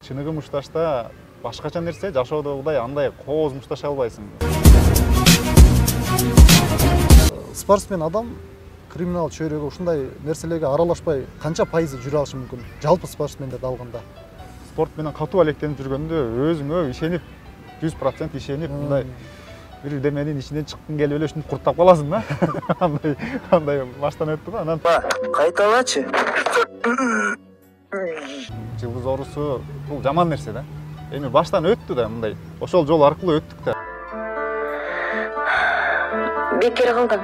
Чыныгы мушташта башкача нерсе, жашоодогудай андай кооз мушташа албайсың. Спортсмен адам криминал чөйрөгө ушундай нерселерге аралашпай канча пайызы жүрө алышы мүмкүн? Жалпы спортсмендерди алганда. Спорт менен катуу алектенип жүргөндө өзүңө ишенип, 100% ишенип, мындай бир деменин ичинен чыккың келип эле ушинтип курттап каласың да. Андай баштан өттү го, анан кайталачы. жылдыз оорусу бул жаман нерсе да. Эми баштан өттү да мындай. Ошол жол аркылуу өттүк да. Бекер кылдың.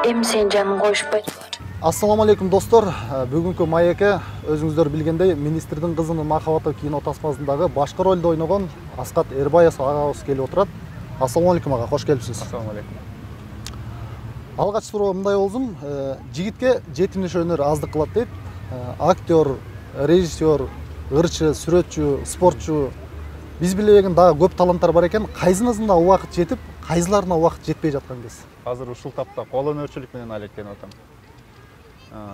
Эми сен жаның коюшпайт булар. Ассаламу алейкум достор. Бүгүнкү маекке өзүңүздөр билгендей министрдин кызынын махабаты кино тасмасындагы башкы ролду ойногон Аскат Эрбаев агабыз келип отурат. Ассаламу алейкум ага, кош келипсиз. Ассаламу алейкум. Алгач суроо мындай болсун, жигитке жетимиш өнөр аздык кылат дейт. Актер, режиссер, ырчы, сүрөтчү, спортчу биз билбеген дагы көп таланттар бар экен. Кайсынысына убакыт жетип, кайсыларына убакыт жетпей жаткан кез? Азыр ушул тапта кол өнөрчүлүк менен алектенип атам.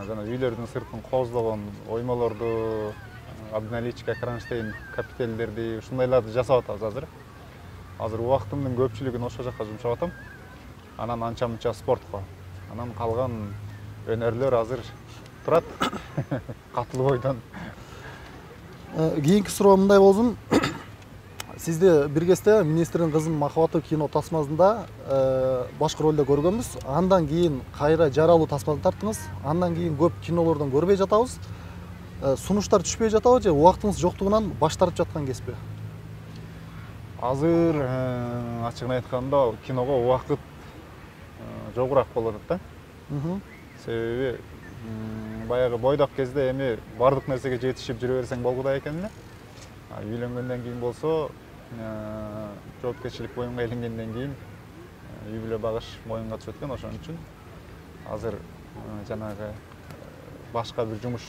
Жана үйлөрдүн сыртын кооздогон оймолорду, обналичка, кронштейн, капителдерди, ушундайларды жасап атабыз азыр. Азыр убактымдын көпчүлүгүн ошол жакка жумшап атам. Анан анча-мынча спортко. Анан калган өнөрлөр азыр турат. Катылуу бойдон. Кийинки суроо мындай болсун. Сизди бир кезде министрдин кызынын махабаты кино тасмасында башкы ролдо көргөнбүз. Андан кийин кайра жаралуу тасмадан тарттыңыз. Андан кийин көп кинолордон көрбөй жатабыз. Сунуштар түшпөй жатабы же убактыңыз жоктугунан баш тартып жаткан кесип? Азыр ачыгын айтканда киного убакыт жогурак болуп атат да. Себеби баягы бойдок кезде эми бардык нерсеге жетишип жүрө берсең болгудай экен эле. Үйлөнгөндөн кийин болсо, жоопкерчилик моюнга илингенден кийин үй бүлө багыш моюнга түшөт экен, ошон үчүн азыр жанагы башка бир жумуш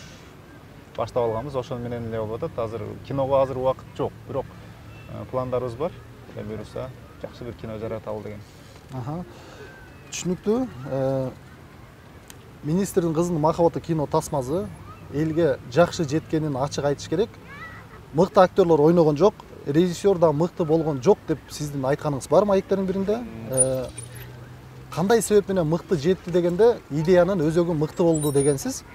баштап алганбыз, ошон менен эле болуп атат. Азыр киного азыр убакыт жок, бирок пландарыбыз бар. Буюрса жакшы бир кино жараталы деген. Түшүнүктүү. Министрдин кызынын махабаты кино тасмасы элге жакшы жеткенин ачык айтыш керек. Мыкты актерлор ойногон жок, режиссер да мыкты болгон жок деп сиздин айтканыңыз бар маектердин биринде. Кандай себеп менен мыкты жетти дегенде, идеянын өзөгү мыкты болду дегенсиз.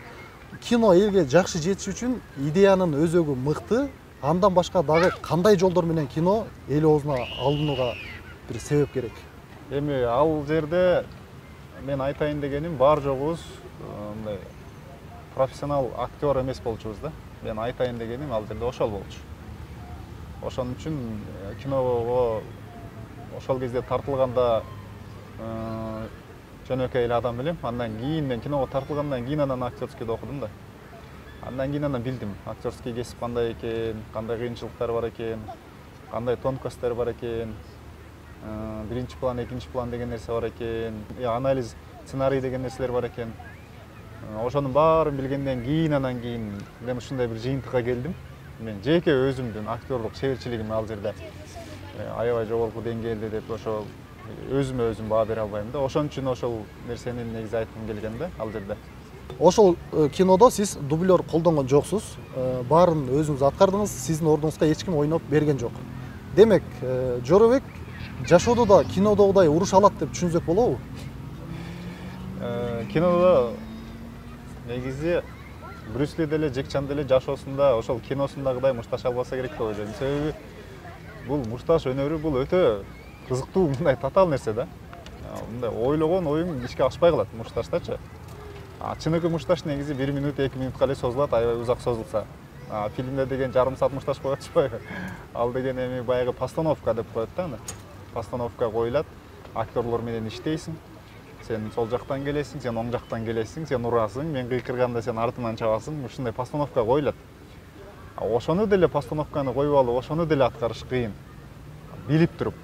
Кино элге жакшы жетиш үчүн идеянын өзөгү мыкты, андан башка дагы кандай жолдор менен кино эл оозуна алынууга бир себеп керек? Эми ал жерде мен айтайын дегеним бар жогубуз мындай профессионал актер эмес болчубуз да. Мен айтайын дегеним ал жерде ошол болчу. Ошон үчүн киного ошол кезде тартылганда жөнөкөй эле адам элем. Андан кийин мен киного тартылгандан кийин анан актерскийде окудум да. Андан кийин анан билдим, актерский кесип кандай экен, кандай кыйынчылыктар бар экен, кандай тонкосттор бар экен, биринчи план, экинчи план деген нерсе бар экен, анализ, сценарий деген нерселер бар экен. Ошонун баарын билгенден кийин анан кийин мен ушундай бир жыйынтыкка келдим. Мен жеке өзүмдүн актерлук шеберчилигим ал жерде аябай жогорку деңгээлде деп ошо өзүмө өзүм баа бере албайм да. Ошон үчүн ошол нерсени негизи айткым келген да ал жерде. Ошол кинодо сиз дублер колдонгон жоксуз. Баарын өзүңүз аткардыңыз, сиздин ордуңузга эч ким ойноп берген жок. Демек, Жоробек жашоодо да кинодогудай уруш алат деп түшүнсөк болобу? Кинодо негизи Брюс Ли деле, Джек Чан деле жашоосунда ошол киносундагыдай мушташ албаса керек деп ойлойм. Себеби бул мушташ өнөрү бул өтө кызыктуу, мындай татаал нерсе да. Мындай ойлогон оюң ишке ашпай калат мушташтачы. Чыныгы мушташ негизи 1 минут, 2 минутка эле созулат, аябай узак созулса. Фильмде деген жарым саат мушташ коюп атышпайбы? Ал деген эми баягы постановка деп коет да. Постановка коюлат, актерлор менен иштейсиң. Сен сол жактан келесиң, сен оң жактан келесиң, сен урасың, мен кыйкырганда сен артынан чабасың. Ушундай постановка коюлат. Ошону деле постановканы коюп алып, ошону деле аткарыш кыйын. Билип туруп.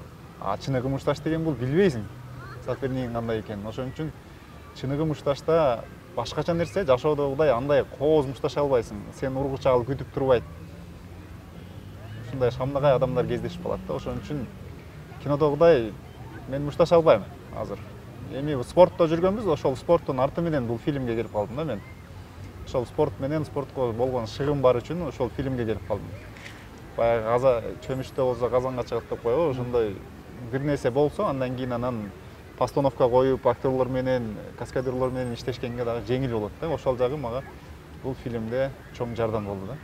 Чыныгы мушташ деген бул билбейсиң. Сопернигиң кандай экенин. Ошон үчүн чыныгы мушташта башкача нерсе, жашоодогудай андай кооз мушташа албайсың. Сен ургучагыл күтүп турбайт. Ушундай шамнагай адамдар кездешип калат да. Ошон үчүн кинодогудай мен мушташа албайм азыр. Эми спортто жүргөнбүз, ошол спорттун арты менен бул фильмге келип калдым да мен. ошол спорт менен спортко болгон шыгым бар үчүн ошол фильмге келип калдым. Баягы чөмүчтө болсо казанга чыгат деп койго, ошондой бир нерсе болсо андан кийин анан постановка коюп актерлор менен, каскадерлор менен иштешкенге дагы жеңил болот да. Ошол жагы мага бул фильмде чоң жардам болду да.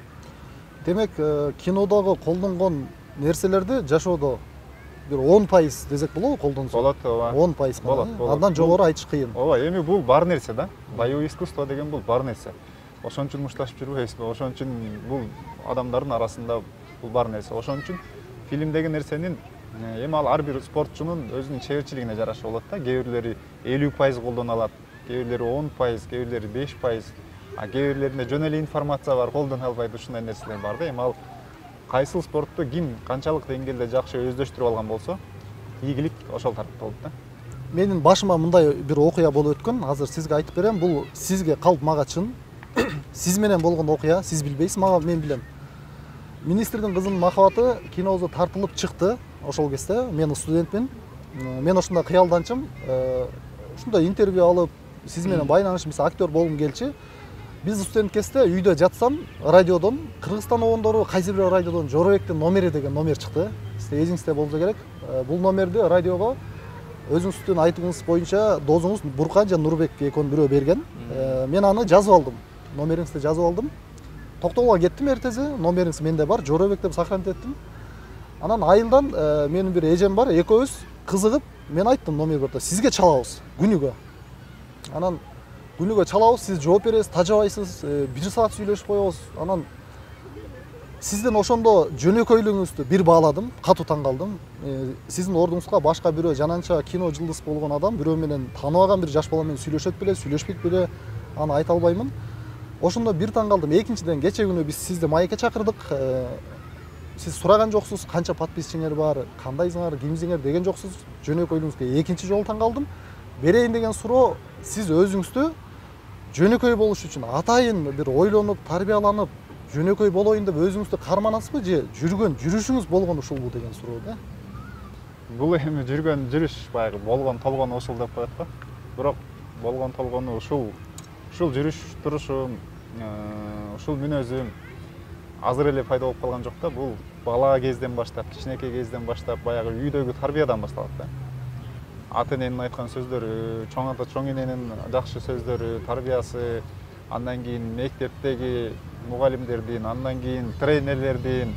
Демек, кинодогу колдонгон нерселерди жашоодо бир 10% десек болобу, колдонсо? Болот, ооба. 10% болот. Андан жогору айтыш кыйын. Ооба, эми бул бар нерсе да. Боевой искусство деген бул бар нерсе. Ошон үчүн мушташып жүрбөйсүзбү? Ошон үчүн бул адамдардын арасында бул бар нерсе. Ошон үчүн фильмдеги нерсенин эми ал ар бир спортчунун өзүнүн чеберчилигине жараша болот да. Кээ бирлери 50% колдоно алат, кээ бирлери 10%, кээ бирлери 5%, а кээ бирлеринде жөн эле информация бар, колдоно албайт, ушундай нерселер бар да. Эми ал кайсыл спортту ким канчалык деңгээлде жакшы өздөштүрүп алган болсо, ийгилик ошол тарапта болот да. Менин башыма мындай бир окуя болуп өткөн, азыр сизге айтып берем. Бул сизге калп, мага чын. Сиз менен болгон окуя, сиз билбейсиз, мага мен билем. Министрдин кызынын махабаты киносу тартылып чыкты. Ошол кезде мен студентмин. Мен ошондой кыялданчым. Ушундай интервью алып, сиз менен байланыш, мисалы актер болгум келчи. Биз студент кезде үйдө жатсам, радиодон Кыргызстан обондору кайсы бир радиодон Жоробектин номери деген номер чыкты. Сизде эсиңизде болсо керек. Бул номерди радиого өзүңүздүн айтымыңыз боюнча досуңуз Буркан жана Нурбек экөөнүн бирөө берген. Мен аны жазып алдым. Номериңизди жазып алдым. Токтогулга кеттим эртеси, номериңиз менде бар, Жоробек деп сохранить еттим. Анан айылдан менин бир эжем бар, экөөбүз кызыгып, мен айттым номерди, сизге чалабыз күнүгө. Анан күнүгө чалабыз, сиз жооп бересиз, тажабайсыз, 1 саат сүйлөшүп коебуз. Анан сиздин ошондо жөнөкөйлүгүңүздү бир бааладым, катуу таң калдым. Сиздин ордуңузга башка бирөө жананча кино жылдыз болгон адам, бирөө менен тааныбаган бир жаш бала менен сүйлөшөт беле, сүйлөшпөйт беле, аны айта албаймын. Ошондо бир таң калдым. Экинчиден, кече күнү биз сизди маекке чакырдык. Сиз сураган жоксуз, канча подписчиңер бар, кандайсыңар, кимсиңер деген жоксуз. Жөнөкөйлүгүңүзгө экинчи жолу таң калдым. Берейин деген суроо, сиз өзүңүздү жөнөкөй болуш үчүн атайын бир ойлонуп, тарбияланып, жөнөкөй болоюн деп өзүңүздү карманасызбы, же жүргөн жүрүшүңүз болгон ушулбу деген суроо да. Бул эми жүргөн жүрүш баягы болгон толгону ушул деп коет го. Бирок болгон толгону ушул жүрүш турушум, ушул мүнөзүм азыр эле пайда болуп калган жок да. Бул бала кезден баштап, кичинекей кезден баштап баягы үйдөгү тарбиядан башталат да. Ата эненин айткан сөздөрү, чоң ата, чоң эненин жакшы сөздөрү, тарбиясы, андан кийин мектептеги мугалимдердин, андан кийин тренерлердин,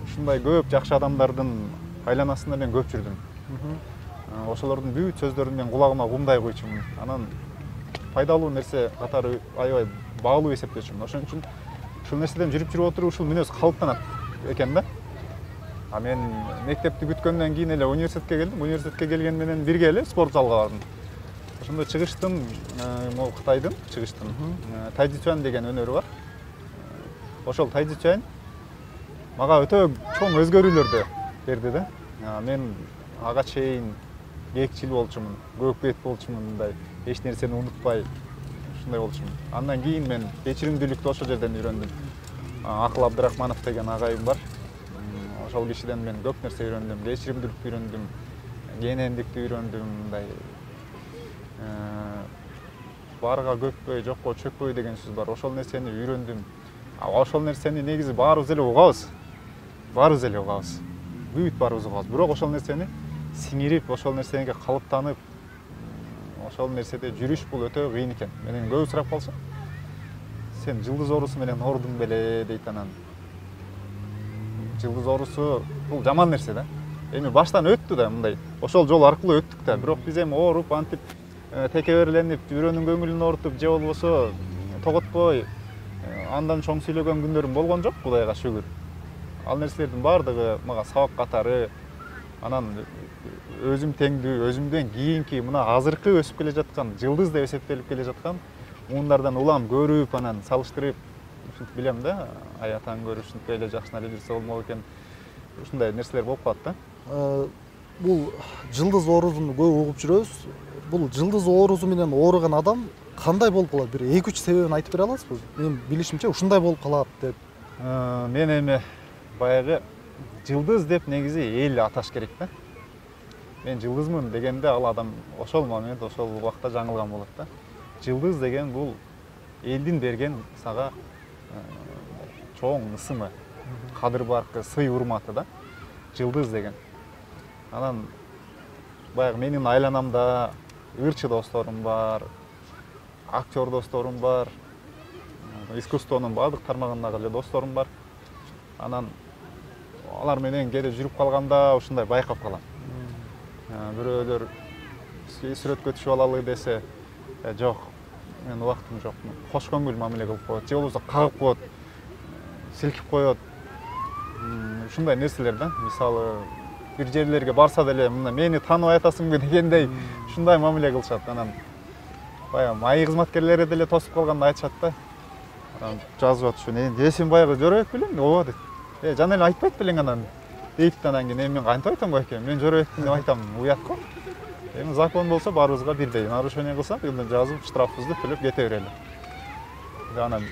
ушундай көп жакшы адамдардын айланасында мен көп жүрдүм. Ошолордун бүт сөздөрүн мен кулагыма кумдай койчумун. Анан пайдалуу нерсе катары аябай баалуу эсептечүмүн. Ошон үчүн ушул нерседен жүрүп отуруп ушул мүнөз калыптанат экен да. А мен мектепти бүткөндөн кийин эле университетке келдим. Университетке келген менен бирге эле спорт залга бардым. Ошондо чыгыштын, могу Кытайдын чыгыштын тайцзичуан деген өнөрү бар. Ошол тайцзичуан мага өтө чоң өзгөрүүлөрдү берди да. Мен ага чейин кээкчил болчумун, көк бет болчумун, мындай эч нерсени унутпай ушундай болчумун. Андан кийин мен кечиримдүүлүктү ошол жерден үйрөндүм. Акыл Абдрахманов деген агайым бар. Ошол кишиден мен көп нерсе үйрөндүм, кечиримдүүлүктү үйрөндүм, кенендикти үйрөндүм, мындай барга көкпөй, жокко чөкпөй деген сөз бар. Ошол нерсени үйрөндүм. Ошол нерсени негизи баарыбыз эле угабыз. Баарыбыз эле угабыз. Бүт баарыбыз угабыз. Бирок ошол нерсени сиңирип, ошол нерсеге калыптанып, ошол нерседе жүрүш бул өтө кыйын экен. Менен көбү сурап калса, сен жылдыз оорусу менен оорудуң беле дейт анан. Жылдыз оорусу бул жаман нерсе да. Эми баштан өттү да мындай. Ошол жол аркылуу өттүк да. Бирок биз эми ооруп, антип текеберленип, бирөөнүн көңүлүн оорутуп, же болбосо тоготпой андан чоң сүйлөгөн күндөрүм болгон жок, Кудайга шүгүр. Ал нерселердин баардыгы мага сабак катары, анан өзүм теңдүү, өзүмдөн кийинки мына азыркы өсүп келе жаткан, жылдыз деп эсептелип келе жаткан муундардан улам көрүп, анан салыштырып, ушинтип билем да, аятан көрүп ушинтип эле жакшына эле жүрсө болмок экен. Ушундай нерселер болуп калат да. Бул жылдыз оорузун көп угуп жүрөбүз. Бул жылдыз оорузу менен ооруган адам кандай болуп калат? Бир 2-3 себебин айтып бере аласызбы? Мен билишимче ушундай болуп калат деп. Мен эми баягы жылдыз деп негизи эл аташ керек да. Мен жылдызмын дегенде ал адам ошол момент, ошол убакта жаңылган болот да. Жылдыз деген бул элдин берген сага чоң ысымы, кадыр баркы, сый урматы да, жылдыз деген. Анан баягы менин айланамда ырчы досторум бар, актер досторум бар, искусствонун баардык тармагындагы эле досторум бар. Анан алар менен кээде жүрүп калганда ушундай байкап калам. Бирөөлөр сүрөткө түшүп алалы десе, жок, мен убактым жок. Кош көңүл мамиле кылып коет, же болбосо кагып коет, силкип коет. Ушундай нерселер да. Мисалы, бир жерлерге барса деле, мына мени тааныбай атасыңбы дегендей ушундай мамиле кылышат. Анан баягы майы кызматкерлери деле тосуп калганда айтышат да. Анан жазып атышып, сен баягы Жорабек белең? Ооба дейт. Жана эле айтпайт белең анан. Дейт анан кийин мен кантип айтам байке? Мен Жорабекпин деп айтам, уят го. Эми закон болсо баарыбызга бирдей. Нарушение кылсак, анда жазып штрафыбызды төлөп кете берели. Анан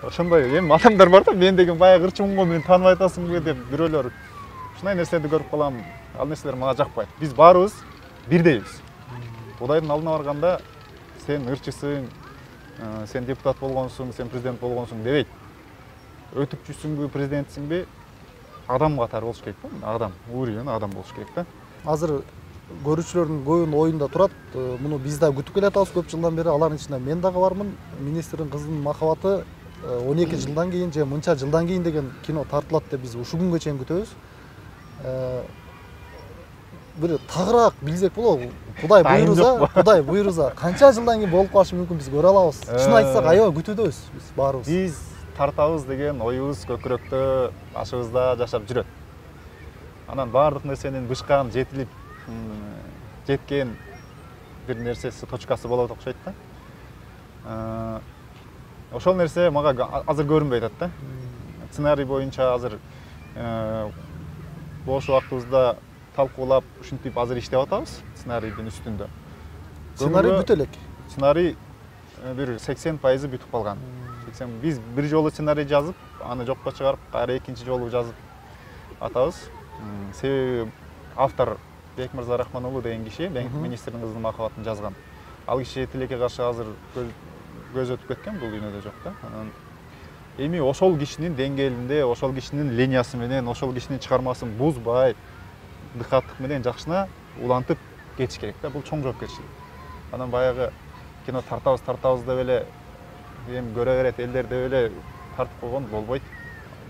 ошондой эми адамдар бар да, мен деген баягы ырчымын го, мени тааныбай атасыңбы деп бирөөлөр ушундай нерселерди көрүп калам. Ал нерселер мага жакпайт. Биз баарыбыз бирдейбиз. Кудайдын алдына барганда сен ырчысың, сен депутат болгонсуң, сен президент болгонсуң дебейт. Өтүпчүсүңбү, президентсиңби, адам катары болуш керек да. Адам, уурүйөн адам болуш керек да. Азыр көрүүчүлөрдүн көбүнүн оюнда турат. Муну биз да күтүп келатабыз көп жылдан бери. Алардын ичинде мен дагы бармын. Министрдин кызынын махабаты 12 жылдан кийин же мынча жылдан кийин деген кино тартылат деп биз ушул күнгө чейин күтөбүз. Бир тагыраак билсек болобу? Кудай буйруза, канча жылдан кийин болуп калышы мүмкүн, биз көрө алабыз. Чын айтсак, аябай күтүүдөбүз биз баарыбыз. Биз тартабыз деген оюбуз көкүрөктө, башыбызда жашап жүрөт. Анан баардык нерсенин бышкан, жетилип жеткен бир нерсеси, точкасы болот окшойт да. Ошол нерсе мага азыр көрүнбөй атат да. Сценарий боюнча азыр бош убактыбызда талкуулап, ушинтип азыр иштеп атабыз сценарийдин үстүндө. Сценарий бүт элек. Сценарий бир 80% бүтүп калган. Биз бир жолу сценарий жазып, аны жокко чыгарып, кайра экинчи жолу жазып атабыз. Себеби автор Бекмырза Рахман уулу деген киши, министрдин кызынын махабатын жазган. Ал киши тилекке каршы азыр көз өтүп кеткен, бул дүйнөдө жок да. Анан эми ошол кишинин деңгээлинде, ошол кишинин линиясы менен, ошол кишинин чыгармасын бузбай, дыкаттык менен жакшына улантып кетиш керек да. Бул чоң жоопкерчилик. Анан баягы кино тартабыз деп эле, эми көрө берет элдер деп эле тартып койгон болбойт.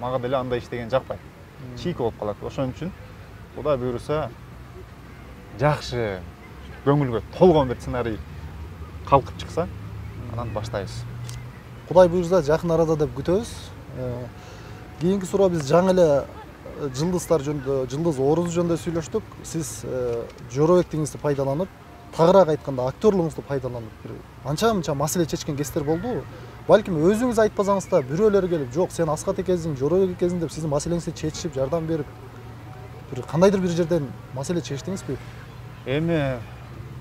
Мага деле андай иштеген жакпайт. Чийик болуп калат. Ошон үчүн Кудай буйруса жакшы, көңүлгө толгон бир сценарий калкып чыкса, анан баштайбыз. Кудай буйруса жакын арада деп күтөбүз. Кийинки суроо, биз жаңы эле жылдыздар жөнүндө, жылдыз орус жөнүндө сүйлөштүк. Сиз Жорабектигиңизди пайдаланып, тагыраак айтканда актерлугуңузду пайдаланып, бир анча-мынча маселе чечкен кездер болдубу? Балким өзүңүз айтпасаңыз да бирөөлөр келип, жок, сен Аскат экенсиң, Жорабек экенсиң деп сиздин маселеңизди чечишип, жардам берип, бир кандайдыр бир жерден маселе чечтиңизби? Эми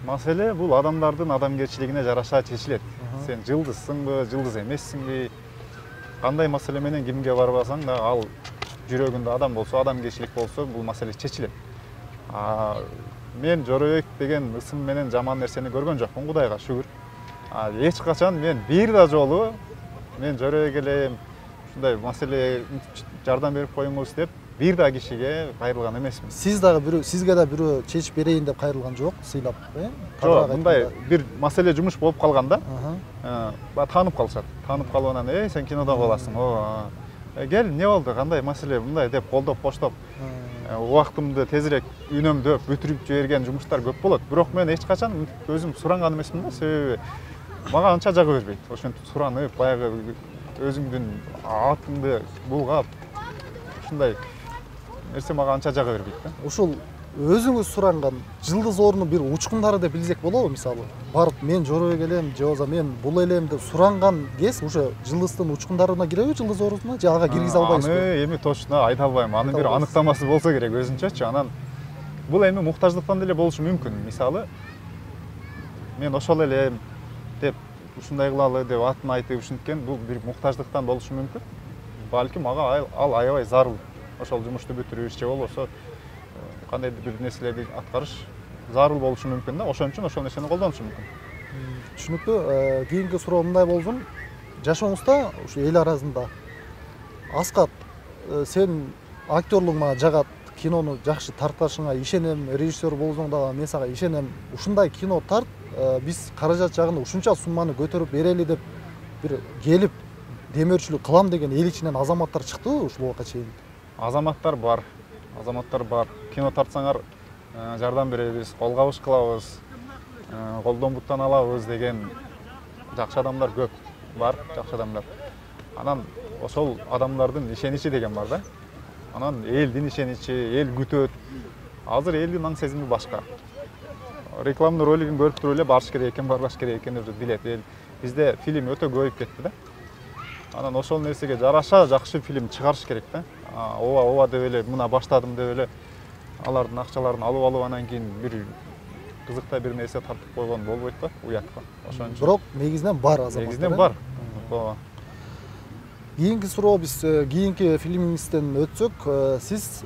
маселе бул адамдардын адамгерчилигине жараша чечилет. Сен жылдызсыңбы, жылдыз эмессиңби? Кандай маселе менен кимге барбасаң да, ал жүрөгүндө адам болсо, адамгерчилик болсо, бул маселе чечилет. Мен Жорабек деген ысым менен жаман нерсени көргөн жокмун, Кудайга шүгүр. Эч качан мен бир да жолу мен Жорабек элем, ушундай маселе жардам берип коюңуз деп бир да кишиге кайрылган эмесмин. Сиз дагы сизге да бирөө чечип берейин деп кайрылган жок, сыйлап, Жок, мындай бир маселе жумуш болуп калганда, таанып калышат. Таанып калып анан, сен кинодо боласың. Кел, эмне болду, кандай маселе, мындай деп колдоп, коштоп, убактымды тезирээк үнөмдөп, бүтүрүп жиберген жумуштар көп болот. Бирок мен эч качан өзүм суранган эмесмин да, себеби мага анча жагы бербейт. Ошентип суранып, баягы өзүңдүн атыңды булгап, ушундай нерсе мага анча жагы бербейт да. Ушул өзүңүз суранган жылдыз орну бир учкундары деп билсек болобу? Мисалы, барып мен Жорабек элем, же болбосо мен бул элем деп суранган кез ушу жылдыздын учкундарына киреби, жылдыз орнуна, же ага киргизе албайсызбы? Аны эми точно айта албайм. Анын бир аныктамасы болсо керек өзүнчөчү. Анан бул эми муктаждыктан деле болушу мүмкүн. Мисалы, мен ошол элем деп ушундай кылалы деп атын айтып ушинткен, бул бир муктаждыктан болушу мүмкүн. Балким ага ал аябай зарыл. Ошол жумушту бүтүрүш же болбосо кандайдыр бир нерселерди аткарыш зарыл болушу мүмкүн да. Ошон үчүн ошол нерсени колдонушу мүмкүн. Түшүнүктүү. Кийинки суроо мындай болсун. Жашооңузда ушу эл арасында Аскат, сен актерлугуң мага жагат, кинону жакшы тартканыңа ишенем, режиссер болсоң дагы мен сага ишенем. Ушундай кино тарт, биз каражат жагында ушунча сумманы көтөрүп берели деп бир келип демөөрчүлүк кылам деген эл ичинен азаматтар чыктыбы ушул убакка чейин? Азаматтар бар. Кино тартсаңар жардам беребиз, кол кабыш кылабыз, колдон буттан алабыз деген жакшы адамдар көп бар, жакшы адамдар. Анан ошол адамдардын ишеничи деген бар да. Анан элдин ишеничи, эл күтөт. Азыр элдин аң сезими башка. Рекламный ролигин көрүп туруп эле барыш керек экен, барбаш керек экенин билет. Эл бизде фильм өтө көбөйүп кетти да. Анан ошол нерсеге жараша жакшы фильм чыгарыш керек да. Ооба деп эле мына баштадым деп эле алардын акчаларын алып анан кийин бир кызыктай бир нерсе тартып койгон болбойт да, уятка. Ошон үчүн. Бирок негизинен бар азаматтар. Негизинен бар. Ооба. Кийинки суроо биз кийинки фильмиңизден өтсөк, сиз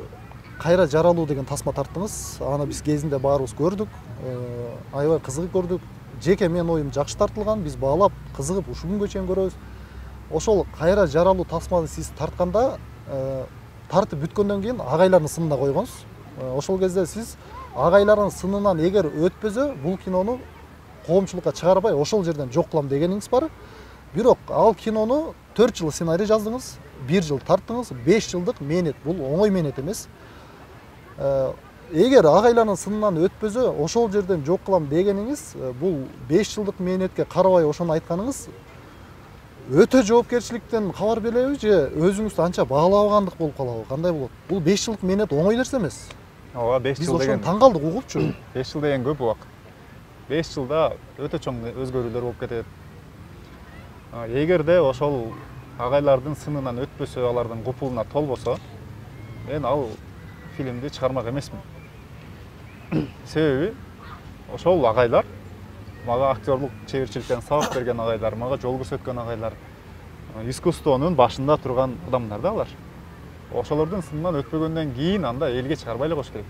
Кайра жаралуу деген тасма тарттыңыз. Аны биз кезинде баарыбыз көрдүк. Аябай кызыгып көрдүк. Жеке менин оюм жакшы тартылган. Биз баалап, кызыгып ушу күнгө чейин көрөбүз. Ошол Кайра жаралуу тасманы сиз тартканда, тартып бүткөндөн кийин агайлардын сынына койгонсуз. Ошол кезде сиз агайлардын сынынан эгер өтпөсө, бул кинону коомчулукка чыгарбай ошол жерден жок кылам дегениңиз бар. Бирок ал кинону 4 жыл сценарий жаздыңыз, 1 жыл тарттыңыз, 5 жылдык мээнет. Бул оңой мээнет эмес. Эгер агайлардын сынынан өтпөсө, ошол жерден жок кылам дегениңиз, бул 5 жылдык мээнетке карабай ошону айтканыңыз өтө жоопкерчиликтен кабар береби же өзүңүздү анча баалабагандык болуп калабы? Кандай болот? Бул 5 жылдык мээнет оңой нерсе эмес. Ооба, 5 жыл деген. Биз ошону таң калдык угупчу. 5 жыл деген көп убакыт. 5 жылда өтө чоң өзгөрүүлөр болуп кетет. Эгерде ошол агайлардын сынынан өтпөсө, алардын купулуна толбосо, мен ал фильмди чыгармак эмесмин. Себеби ошол агайлар мага актерлук чеберчиликтен сабак берген агайлар, мага жол көрсөткөн агайлар, искусствонун башында турган адамдар да алар. Ошолордун сынынан өтпөгөндөн кийин анда элге чыгарбай эле коюш керек.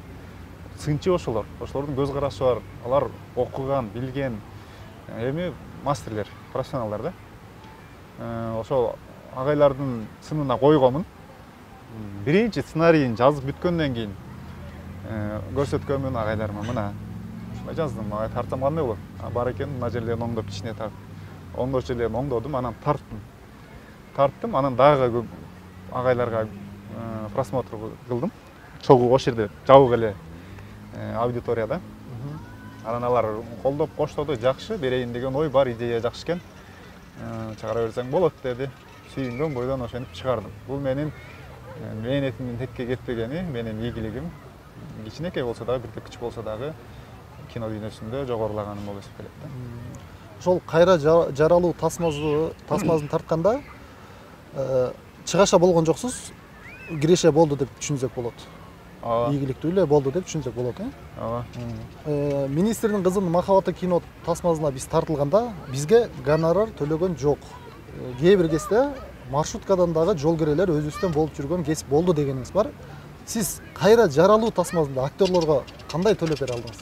Сынчы ошолор, ошолордун көз карашы бар, алар окуган, билген, эми мастерлер, профессионалдар да. Ошол агайлардын сынына койгонмун. Биринчи сценарийин жазып бүткөндөн кийин көрсөткөнмүн агайларыма, мына ушундай жаздым, мага тартсам кандай болот? Бар экен, мына жерлерин оңдоп ичине тарт. Оңдош жерлерин оңдодум, анан тарттым, анан дагы агайларга просмотр кылдым. Чогуу ошол жерде жабык эле аудиторияда. Анан алар колдоп коштоду, жакшы, берейин деген ой бар, идея жакшы экен. Чыгара берсең болот деди. Сүйүнгөн бойдон ошентип чыгардым. Бул менин мээнетимдин текке кетпегени, менин ийгилигим. Кичинекей болсо дагы, бир күч болсо дагы кино дүйнөсүндө жогорулаганым болуп эсептелет да. Ошол Кайра жаралуу тасмасын тартканда чыгаша болгон жоксуз, киреше болду деп түшүнсөк болот. Ийгиликтүү эле болду деп түшүнсөк болот, Ооба. Министрдин кызынын махабаты кино тасмасына биз тартылганда, бизге гонорар төлөгөн жок. Кээ бир кезде маршруткадан дагы жол кирелер өзүбүздөн болуп жүргөн кесип болду дегениңиз бар. Сиз Кайра жаралуу тасмасында актерлорго кандай төлөп бере алдыңыз?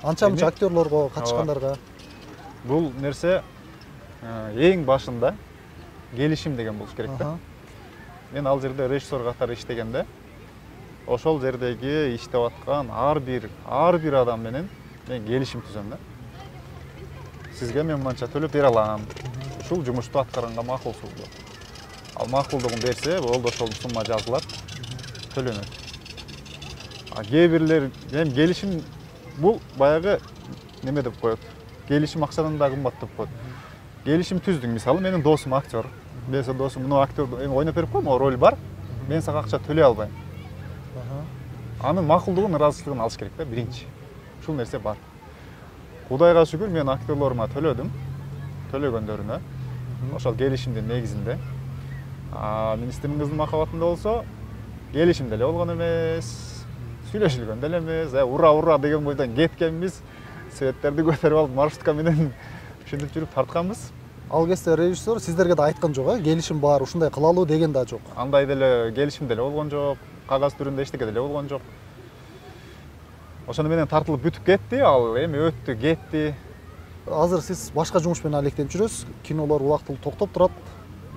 Анча-мынча актерлорго, катышкандарга. Бул нерсе эң башында келишим деген болуш керек да. Мен ал жерде режиссер катары иштегенде, ошол жердеги иштеп аткан ар бир адам менен мен келишим түзөм да. Сизге мен мынча төлөп бере алам. Ушул жумушту аткарганга макулсузбу? Ал макулдугун берсе, болду, ошол сумма жазылат, төлөнөт. Кээ бирлер эми келишим бул баягы неме деп коет. Келишим акчадан да кымбат деп коет. Келишим түздүң, мисалы менин досум актер. Мен сен досум, мына актер эми ойноп берип коймо, роль бар. Мен сага акча төлөй албайм. Анын макулдугун, ыраазычылыгын алыш керек да, биринчи. Ушул нерсе бар. Кудайга шүгүр, мен актерлорума төлөдүм. Төлөгөндөрүнө. Ошол келишимдин негизинде. Министрдин кызынын махабатында болсо, келишим деле болгон эмес. Сүйлөшүлгөн деле эмес. Ура деген бойдон кеткенбиз. Светтерди көтөрүп алып, маршрутка менен ушинтип жүрүп тартканбыз. Ал кезде режиссер сиздерге да айткан жок, келишим бар, ушундай кылалуу деген да жок. Андай деле келишим деле болгон жок, кагаз түрүндө эчтеке деле болгон жок. Ошону менен тартылып бүтүп кетти, ал эми өттү, кетти. азыр сиз башка жумуш менен алектенип жүрөсүз, кинолор убактылуу токтоп турат.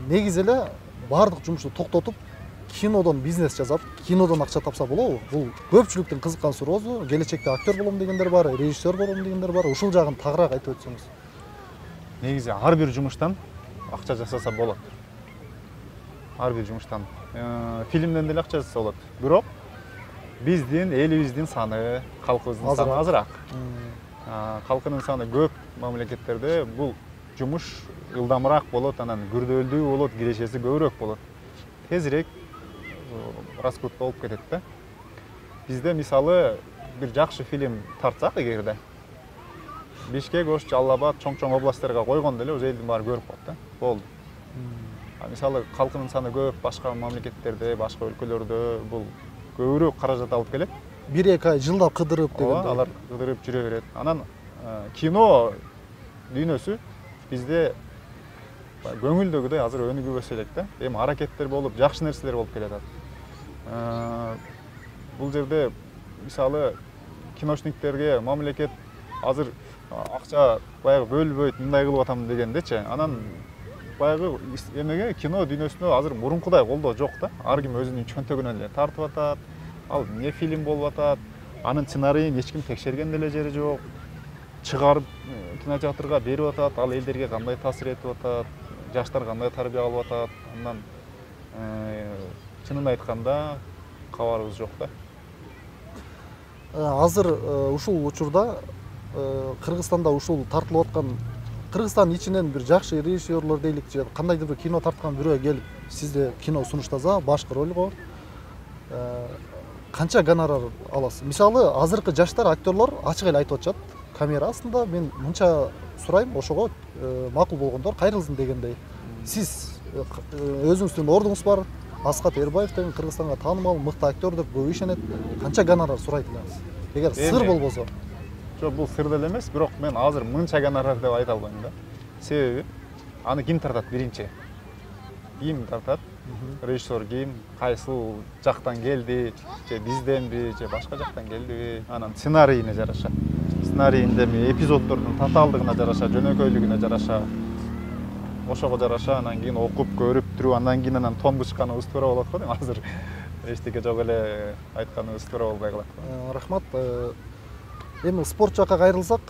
Негизи эле баардык жумушту токтотуп, кинодон бизнес жасап, кинодон акча тапса болобу? Бул көпчүлүктүн кызыккан суроосу. Келечекте актер болом дегендер бар, режиссер болом дегендер бар. Ушул жагын тагыраак айтып өтсөңүз. Негизи ар бир жумуштан акча жасаса болот. Ар бир жумуштан. Фильмден деле акча жасаса болот. Бирок биздин элибиздин саны, калкыбыздын саны азыраак. Калкынын саны көп мамлекеттерде бул жумуш ылдамыраак болот, анан күрдөөлдүү болот, кирешеси көбүрөөк болот. Тезирээк расход болуп кетет да. Бизде мисалы бир жакшы фильм тартсак эгерде Бишкек, Ош, Жалал Абад, чоң областарга койгондо эле элдин баары көрүп коет да. Болду. Мисалы калкынын саны көп башка мамлекеттерде, башка өлкөлөрдө бул көбүрөөк каражат алып келет. 1-2 ай жылдап кыдырып дегенде. Алар кыдырып жүрө берет. Анан кино дүйнөсү бизде көңүлдөгүдөй азыр өнүгүбөсө элек да. Эми аракеттер болуп, жакшы нерселер болуп келатат. Бул жерде мисалы киношниктерге мамлекет азыр акча баягы бөлбөйт, мындай кылып атам дегендечи. Анан баягы эмеге кино дүйнөсүнө азыр мурункудай колдоо жок да. Ар ким өзүнүн чөнтөгүнөн эле тартып атат. Ал эмне фильм болуп атат, анын сценарийин эч ким текшерген деле жери жок. Чыгарып кинотеатрга берип атат, ал элдерге кандай таасир этип атат, жаштар кандай тарбия алып атат. Андан чынын айтканда кабарыбыз жок да. Азыр ушул учурда Кыргызстанда ушул тартылып аткан, Кыргызстан ичинен бир жакшы режиссерлор дейлик, же кандайдыр бир кино тарткан бирөө келип сизде кино сунуштаса, башкы ролго канча гонорар аласыз? Мисалы, азыркы жаштар актерлор ачык эле айтып атышат. Камера астында мен мынча сурайм, ошого макул болгондор кайрылсын дегендей. Сиз өзүңүздүн ордуңуз бар, Аскат Эрбаев деген Кыргызстанга таанымал мыкты актер деп көп ишенет. Канча гонорар сурайт элеңиз? Эгер сыр болбосо. Жок, бул сыр деле эмес, бирок мен азыр мынча гонорар деп айта албайм да. Себеби аны ким тартат биринчи? Ким тартат? Режиссер ким? Кайсыл жактан келди? Же бизденби, же башка жактан келдиби? Анан сценарийине жараша. Сценарийинде эпизоддордун татаалдыгына жараша, жөнөкөйлүгүнө жараша, ошого жараша анан кийин окуп, көрүп туруп, андан кийин анан тон бышканыбыз туура болот го дейм. Азыр эчтеке жок эле айтканыбыз туура болбой калат. Рахмат. Эми спорт жакка кайрылсак,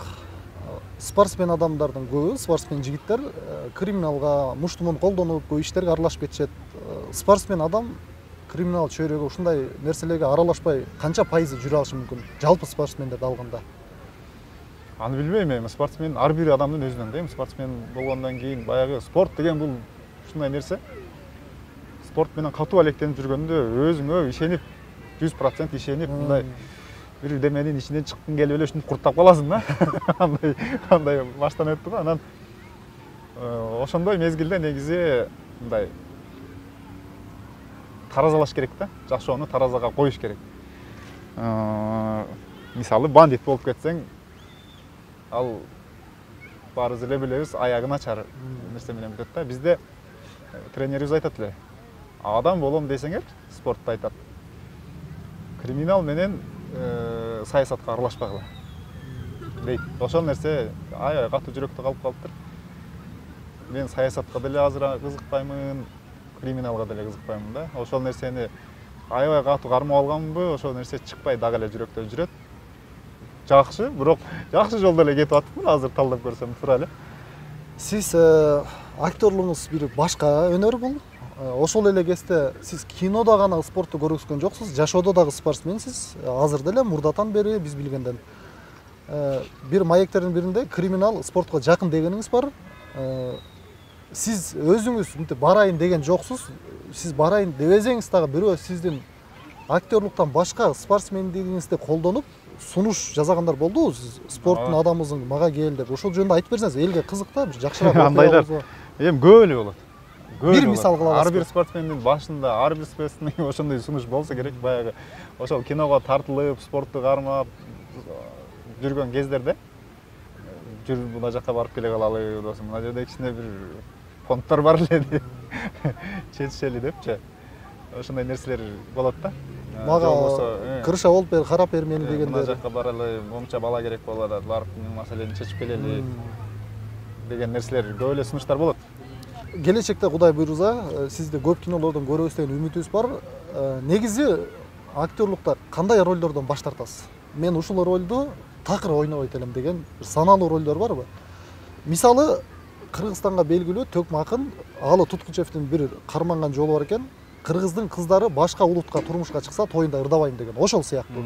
спортсмен адамдардын көбү, спортсмен жигиттер криминалга, муштумун колдонуп, көп иштерге аралашып кетишет. Спортсмен адам криминал чөйрөгө, ушундай нерселерге аралашпай канча пайызы жүрө алышы мүмкүн? Жалпы спортсмендерди алганда. Аны билбейм, эми спортсмен ар бир адамдын өзүнөн дейм. Спортсмен болгондон кийин баягы спорт деген бул ушундай нерсе. Спорт менен катуу алектенип жүргөндө өзүңө ишенип, 100% ишенип, мындай бир деменин ичинен чыккың келип эле ушинтип курттап каласың да. Андай баштан өттү го. Анан ошондой мезгилде негизи мындай таразалаш керек да. Жакшоону таразага коюш керек. Мисалы бандит болуп кетсең, ал баарыбыз эле билебиз, аягын ачар нерсе менен бүтөт да. Бизде тренерибиз айтат эле, адам болом десеңер, спортто айтат, криминал менен саясатка аралашпагыла дейт. Ошол нерсе аябай катуу жүрөктө калып калыптыр. Мен саясатка деле азыр кызыкпаймын, криминалга деле кызыкпаймын да. Ошол нерсени аябай катуу кармап алганбы, ошол нерсе чыкпай дагы эле жүрөктөн жүрөт. Жакшы, бирок жакшы жолдо эле кетип атыпмын, азыр талдап көрсөм туура эле. Сиз актерлугуңуз бир башка өнөр бул. Ошол эле кезде сиз кинодо гана спортту көргөзгөн жоксуз, жашоодо дагы спортсменсиз. Азыр деле мурдатан бери биз билгенден. Бир маектердин биринде криминал спортко жакын дегениңиз бар. Сиз өзүңүз мынтип барайын деген жоксуз. Сиз барайын дебесеңиз дагы бирөө сиздин актерлуктан башка спортсмендигиңизди колдонуп сунуш жасагандар болдубу? Сиз спорттун адамысың, мага кел деп. Ошол жөнүндө айтып берсеңиз, элге кызык да, бир жакшыраак андайлар. Эми көп эле болот. Бир мисал кыла аласызбы? Ар бир спортсмендин башында, ар бир спортсмендин ошондой сунуш болсо керек. Баягы ошол киного тартылып, спортту кармап жүргөн кездерде жүр мына жакка барып келе калалы, досум, мына жерде кичине бир фонддор бар эле деп чечишели депчи. Ошондой нерселер болот да. Мага крыша болуп бер, карап бер мени дегендер. Мына жакка баралы, момча бала керек болуп атат, барып маселени чечип келели деген нерселер көп эле сунуштар болот. Келечекте Кудай буйрса, сизде көп кинолордон көрөбүз деген үмүтүбүз бар. Негизи актерлукта кандай ролдордон баш тартасыз? Мен ушул ролду такыр ойнобойт элем деген бир саналуу ролдор барбы? Мисалы, Кыргызстанга белгилүү Төкмө акын Алы Туткучевдин бир карманган жолу бар экен. Кыргыздын кыздары башка улутка турмушка чыкса тоюнда ырдабайм деген. Ошол сыяктуу.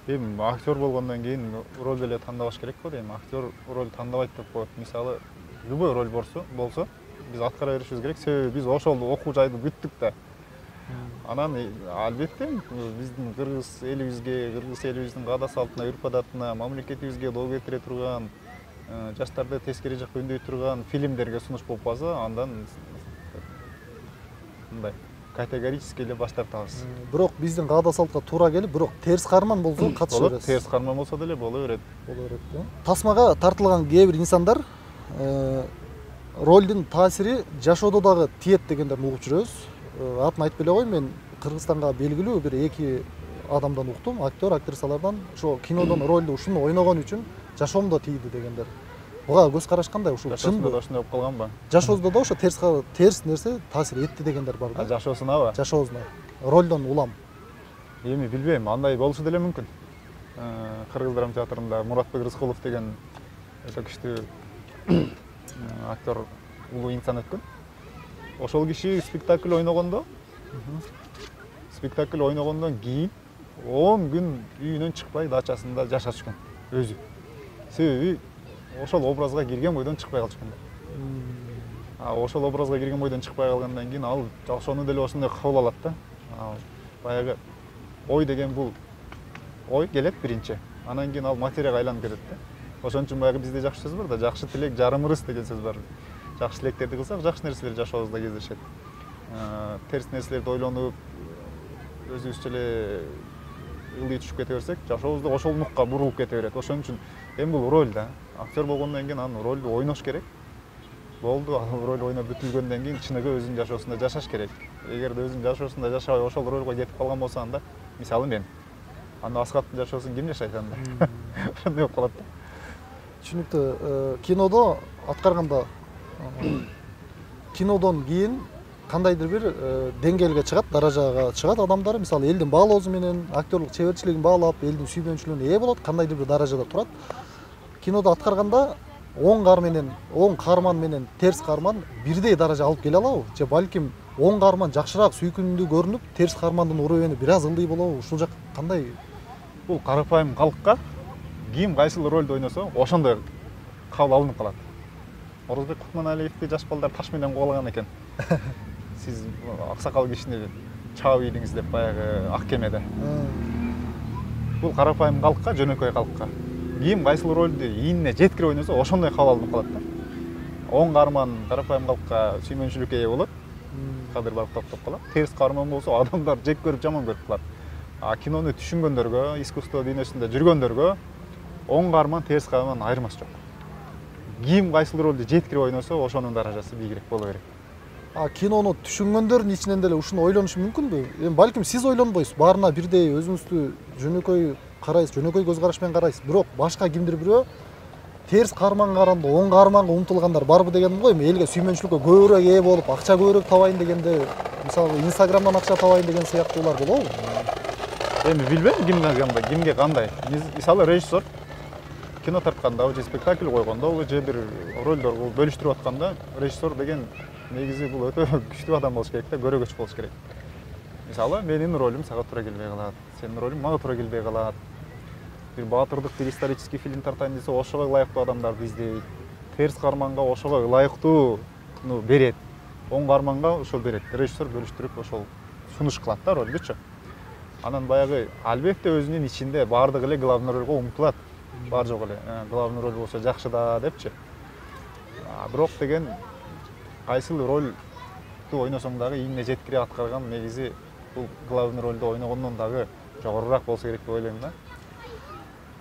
Эми актер болгондон кийин роль деле тандабаш керек го дейм. Актер роль тандабайт деп коет. Мисалы, любой роль болсо, биз аткара беришибиз керек. Себеби биз ошол окуу жайды күттүк да. Анан албетте биздин кыргыз элибиздин каада салтына, үрп адатына, мамлекетибизге доо кетире турган, жаштарды тескери жакка үндөй турган фильмдерге сунуш болуп калса, андан мындай категорически эле баш тартабыз. Бирок биздин каада салтка туура келип, бирок терс карман болсо катыша бересиз. Терс карман болсо деле боло берет. Тасмага тартылган кээ бир инсандар ролдун таасири жашоодо дагы тиет дегендерин угуп жүрөбүз. Атын айтып эле коеюн, мен Кыргызстанга белгилүү бир эки адамдан уктум, актер, актрисалардан. Ошо кинодон ролду ушуну ойногон үчүн жашоомдо тийди дегендер. Буга көз караш кандай? Ушул чынбы? Ошондой болуп калганбы? Жашообузда да ошо терс нерсе таасир этти дегендер бар да. Жашоосунабы? Жашообузна. Ролдон улам. Эми билбейм, андай болушу деле мүмкүн. Кыргыз драма театрында Муратбек Рыскулов деген өтө күчтүү актер, улуу инсан өткөн. Ошол киши спектакль ойногондон кийин 10 күн үйүнөн чыкпай дачасында жашап жүргөн өзү. Себеби ошол образга кирген бойдон чыкпай калышкан. Ошол образга кирген бойдон чыкпай калгандан кийин ал ошону деле ошондой кабыл алат да. Баягы ой деген бул ой келет биринчи. Анан кийин ал материяга айланып кетет да. Ошон үчүн баягы бизде жакшы сөз бар да, жакшы тилек жарым ырыс деген сөз бар. Жакшы тилектерди кылсак, жакшы нерселер жашообузда кездешет. Терс нерселерди ойлонуп, өзүбүзчө эле ылдый түшүп кете берсек, жашообузда ошол нукка бурулуп кете берет. Ошон үчүн эми бул роль да. Актер болгондон кийин анын ролду ойнош керек. Болду, ал роль ойноп бүтүлгөндөн кийин чыныгы өзүнүн жашоосунда жашаш керек. Эгерде өзүнүн жашоосунда жашабай ошол ролго кетип калган болсо, анда мисалы мен. Анда Аскаттын жашоосун ким жашайт анда? Ошондой болуп калат да. Түшүнүктүү. Кинодо аткарганда кинодон кийин кандайдыр бир деңгээлге чыгат, даражага чыгат адамдар, мисалы элдин баалоосу менен актерлук чеберчилигин баалап, элдин сүймөнчүлүгүнө ээ болот, кандайдыр бир даражада турат. Кинодо аткарганда оң каарман менен терс каарман бирдей даража алып келе алабы? Же балким оң каарман жакшыраак сүйкүмдүү көрүнүп, терс каармандын уровени бир аз ылдый болобу? Ушул жак кандай? Бул карапайым калкка ким кайсыл ролду ойносо, ошондой кабыл алынып калат. Орозбек Кутманалиевди жаш балдар таш менен кубалаган экен. Сиз аксакал кишини чаап ийдиңиз деп баягы ак кемеде. Бул карапайым калкка, жөнөкөй калкка ким кайсыл ролду ийине жеткирип ойносо, ошондой кабыл алынып калат да. Оң каарман карапайым калкка сүймөнчүлүккө ээ болот, кадыр барып топтоп калат. Терс каарман болсо, адамдар жек көрүп, жаман көрүп калат. Кинону түшүнгөндөргө, искусство дүйнөсүндө жүргөндөргө оң каарман, терс каарман айырмасы жок. Ким кайсыл ролду жеткирип ойносо, ошонун даражасы бийигирээк боло берет. Кинону түшүнгөндөрдүн ичинен деле ушуну ойлонушу мүмкүнбү? Эми балким сиз ойлонбойсуз, баарына бирдей өзүңүздү жөнөкөй карайсыз, жөнөкөй көз караш менен карайсыз. Бирок башка кимдир бирөө терс каарманга караганда оң каарманга умтулгандар барбы дегеним го. Эми элге сүймөнчүлүккө көбүрөөк ээ болуп, акча көбүрөөк табайын дегенде, мисалы Инстаграмдан акча табайын деген сыяктуулар болобу? Эми билбейм кимге кандай. Мисалы режиссер кино тартканда же спектакль койгондо же бир ролдорду бөлүштүрүп атканда, режиссер деген негизи бул өтө күчтүү адам болуш керек да, көрөгөч болуш керек. Мисалы, менин ролум сага туура келбей калат, сенин ролуң мага туура келбей калат. Бир баатырдык, бир исторический фильм тартайын десе, ошого ылайыктуу адамдарды издейт. Терс каарманга ошого ылайыктууну берет. Оң каарманга ошол берет. Режиссер бөлүштүрүп ошол сунуш кылат да ролдучу. Анан баягы албетте өзүнүн ичинде баардыгы эле главный ролго умтулат. Бар жок эле, главный роль болсо жакшы да депчи. Бирок деген кайсыл ролду ойносоң дагы ийине жеткире аткарган негизи бул главный ролду ойногондон дагы жогорураак болсо керек деп ойлойм да.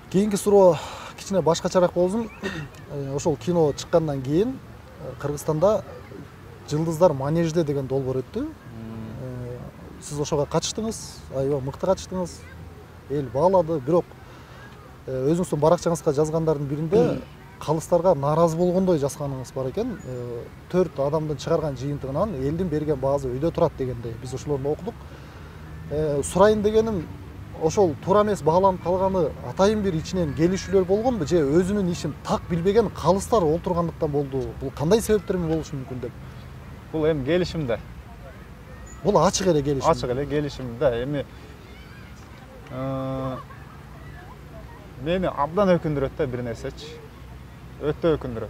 Кийинки суроо кичине башкачараак болсун. Ошол кино чыккандан кийин Кыргызстанда Жылдыздар манежде деген долбоор өттү. Сиз ошого катыштыңыз, аябай мыкты катыштыңыз. Эл баалады, бирок өзүңүздүн баракчаңызга жазгандардын биринде калыстарга нааразы болгондой жазганыңыз бар экен. 4 адамдын чыгарган жыйынтыгынан элдин берген баазы өйдө турат дегендей биз ошолорду окудук. Сурайын дегеним, ошол туура эмес бааланып калганы атайын бир ичинен келишүүлөр болгонбу же өзүнүн ишин так билбеген калыстар олтургандыктан болду? Бул кандай себептер менен болушу мүмкүн деп? Бул эми келишим да. Бул ачык эле келишим. Ачык эле келишим да. Эми мени абдан өкүндүрөт да бир нерсечи. Өтө өкүндүрөт.